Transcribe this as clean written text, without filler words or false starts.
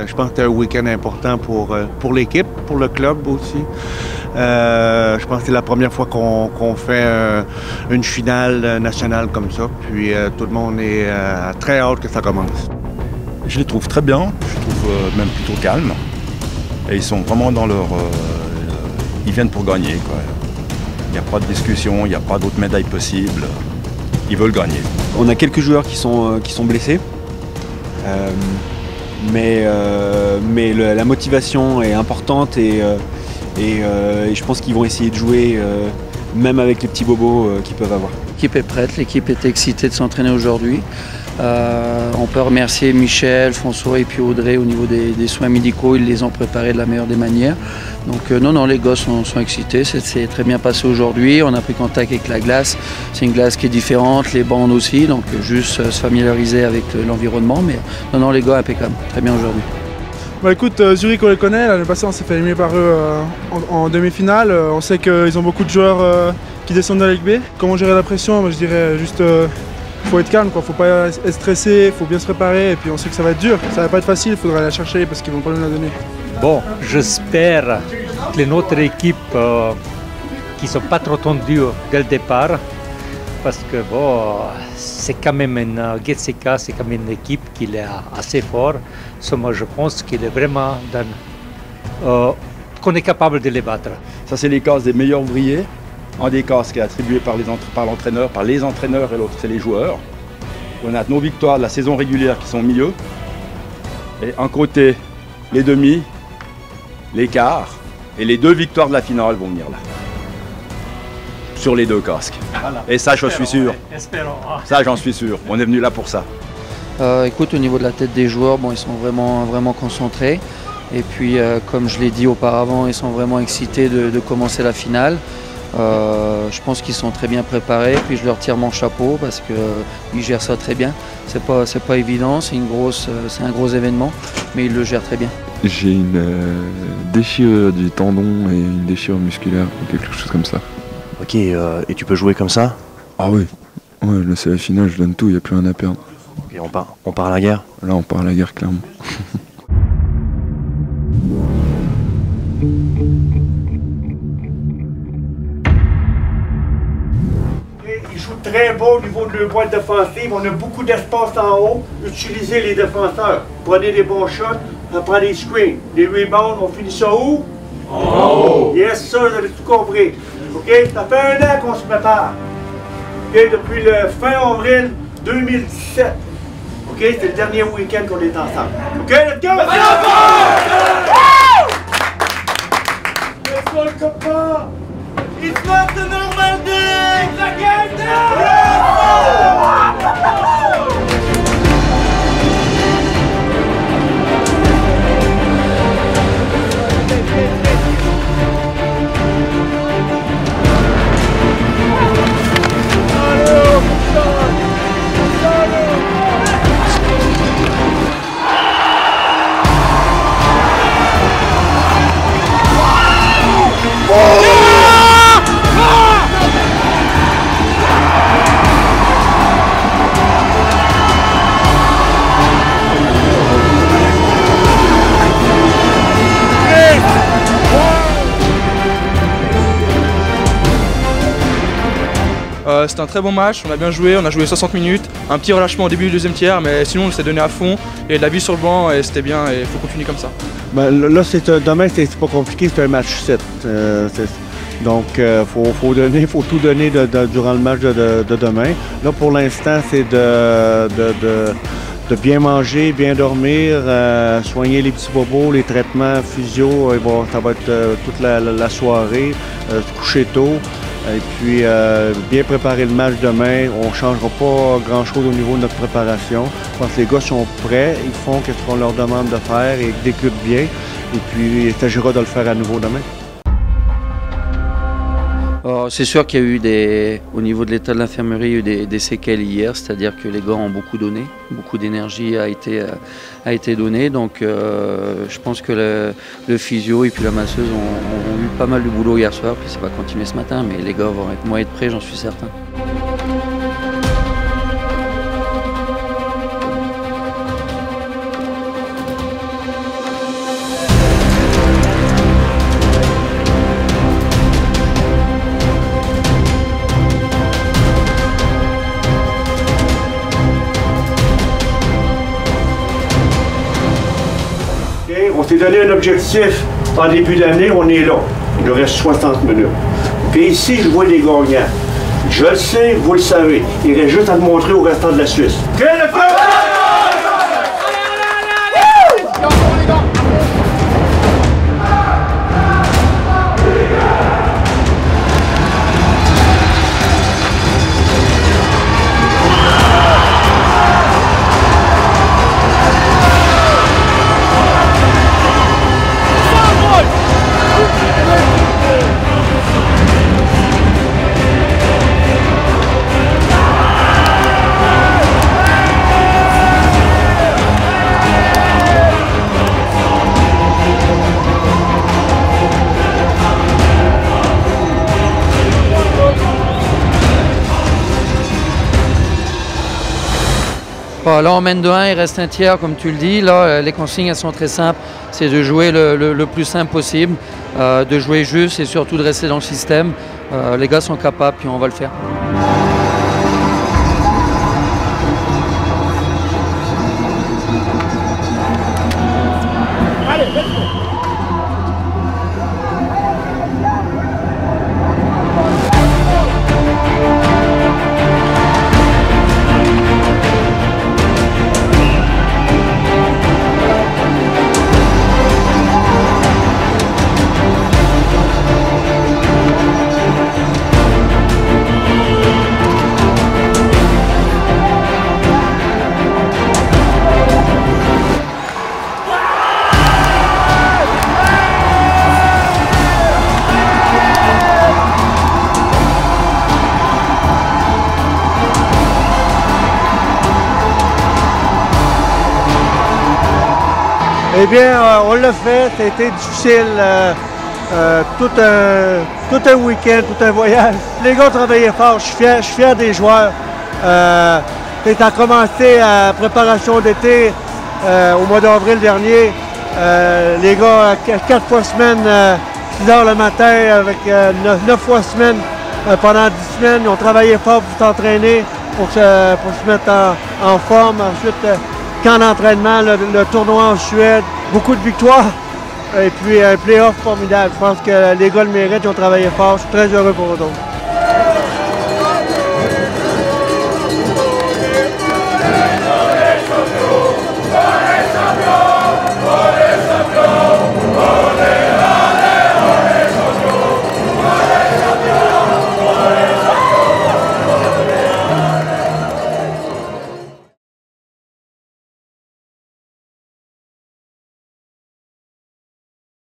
Je pense que c'était un week-end important pour l'équipe, pour le club aussi. Je pense que c'est la première fois qu'on fait une finale nationale comme ça. Puis tout le monde est très hâte que ça commence. Je les trouve très bien, je trouve même plutôt calmes. Et ils sont vraiment dans leur... ils viennent pour gagner, quoi. Il n'y a pas de discussion, il n'y a pas d'autres médailles possibles. Ils veulent gagner. On a quelques joueurs qui sont blessés. Mais la motivation est importante et je pense qu'ils vont essayer de jouer même avec les petits bobos qu'ils peuvent avoir. L'équipe est prête, l'équipe est excitée de s'entraîner aujourd'hui. On peut remercier Michel, François et puis Audrey au niveau des soins médicaux, ils les ont préparés de la meilleure des manières. Donc non, les gosses sont excités, c'est très bien passé aujourd'hui, on a pris contact avec la glace, c'est une glace qui est différente, les bandes aussi, donc juste se familiariser avec l'environnement, mais non, les gars impeccables, très bien aujourd'hui. Bah écoute, Zurich on les connaît, l'année passée on s'est fait éliminer par eux en demi-finale, on sait qu'ils ont beaucoup de joueurs qui descendent de la Ligue B. Comment gérer la pression? Moi, je dirais juste faut être calme, quoi. Faut pas être stressé, faut bien se préparer et puis on sait que ça va être dur, ça va pas être facile, il faudra la chercher parce qu'ils vont pas nous la donner. Bon, j'espère que notre équipe qui ne sont pas trop tendues dès le départ, parce que bon, c'est quand même une GTCK, c'est quand même une équipe qui est assez forte. Moi, je pense qu'il est vraiment qu'on est capable de les battre. Ça, c'est les cases des meilleurs ouvriers. Un des cases qui est attribué par l'entraîneur, par les entraîneurs, et l'autre, c'est les joueurs. On a nos victoires de la saison régulière qui sont au milieu. Et un côté, les demi, les quarts, et les 2 victoires de la finale vont venir là. Sur les 2 casques. Voilà. Et ça, je suis sûr. Espérons. Ça, j'en suis sûr. On est venu là pour ça. Écoute, au niveau de la tête des joueurs, bon, ils sont vraiment concentrés. Et puis, comme je l'ai dit auparavant, ils sont vraiment excités de commencer la finale. Je pense qu'ils sont très bien préparés. Puis je leur tire mon chapeau parce qu'ils gèrent ça très bien. C'est pas évident, c'est un gros événement, mais ils le gèrent très bien. J'ai une déchirure du tendon et une déchirure musculaire ou quelque chose comme ça. Ok, et tu peux jouer comme ça? Ah oui, ouais, là c'est la finale, je donne tout, il n'y a plus rien à perdre. Ok, on part à la guerre? Là on part à la guerre clairement. Ils jouent très bon au niveau de leur boîte défensive. On a beaucoup d'espace en haut. Utilisez les défenseurs. Prenez des bons shots, prenez des screens. Les rebounds, on finit ça où? En haut. Yes, ça, vous avez tout compris. OK? Ça fait 1 an qu'on se prépare. OK? Depuis le fin avril 2017. OK? C'est le dernier week-end qu'on est ensemble. OK? Let's go! Let's go, le copain! It's not the normal day! It's a game day! C'était un très bon match, on a bien joué, on a joué 60 minutes, un petit relâchement au début du deuxième tiers, mais sinon on s'est donné à fond, il y a de la vie sur le banc et c'était bien et il faut continuer comme ça. Ben, là, demain, c'est pas compliqué, c'est un match 7. Donc, il faut tout donner durant le match de demain. Là, pour l'instant, c'est de bien manger, bien dormir, soigner les petits bobos, les traitements physio, ça va être toute la soirée, se coucher tôt. Et puis, bien préparer le match demain. On ne changera pas grand-chose au niveau de notre préparation. Je pense que les gars sont prêts, ils font ce qu'on leur demande de faire et exécutent bien. Et puis, il s'agira de le faire à nouveau demain. C'est sûr qu'il y a eu au niveau de l'état de l'infirmerie, il y a eu des séquelles hier, c'est-à-dire que les gars ont beaucoup donné, beaucoup d'énergie a été donnée, donc je pense que le physio et puis la masseuse ont eu pas mal de boulot hier soir, puis ça va continuer ce matin, mais les gars vont être prêts, j'en suis certain. s'est donné un objectif en début d'année, on est là. Il nous reste 60 minutes. Puis ici, je vois des gagnants. Je le sais, vous le savez. Il reste juste à le montrer au restant de la Suisse. Bon, là on mène de 1, il reste un tiers comme tu le dis. Là les consignes elles sont très simples, c'est de jouer le plus simple possible, de jouer juste et surtout de rester dans le système. Les gars sont capables puis on va le faire. Eh bien, on l'a fait, ça a été difficile, tout un week-end, tout un voyage. Les gars ont travaillé fort, je suis fier des joueurs. Ça a commencé à préparation d'été au mois d'avril dernier. Les gars, 4 fois semaine, 6 heures le matin, avec 9 fois semaine pendant 10 semaines. Ils ont travaillé fort pour s'entraîner, pour se mettre en forme. Ensuite, camp d'entraînement, le tournoi en Suède, beaucoup de victoires et puis un play-off formidable. Je pense que les gars le méritent, ils ont travaillé fort. Je suis très heureux pour eux autres.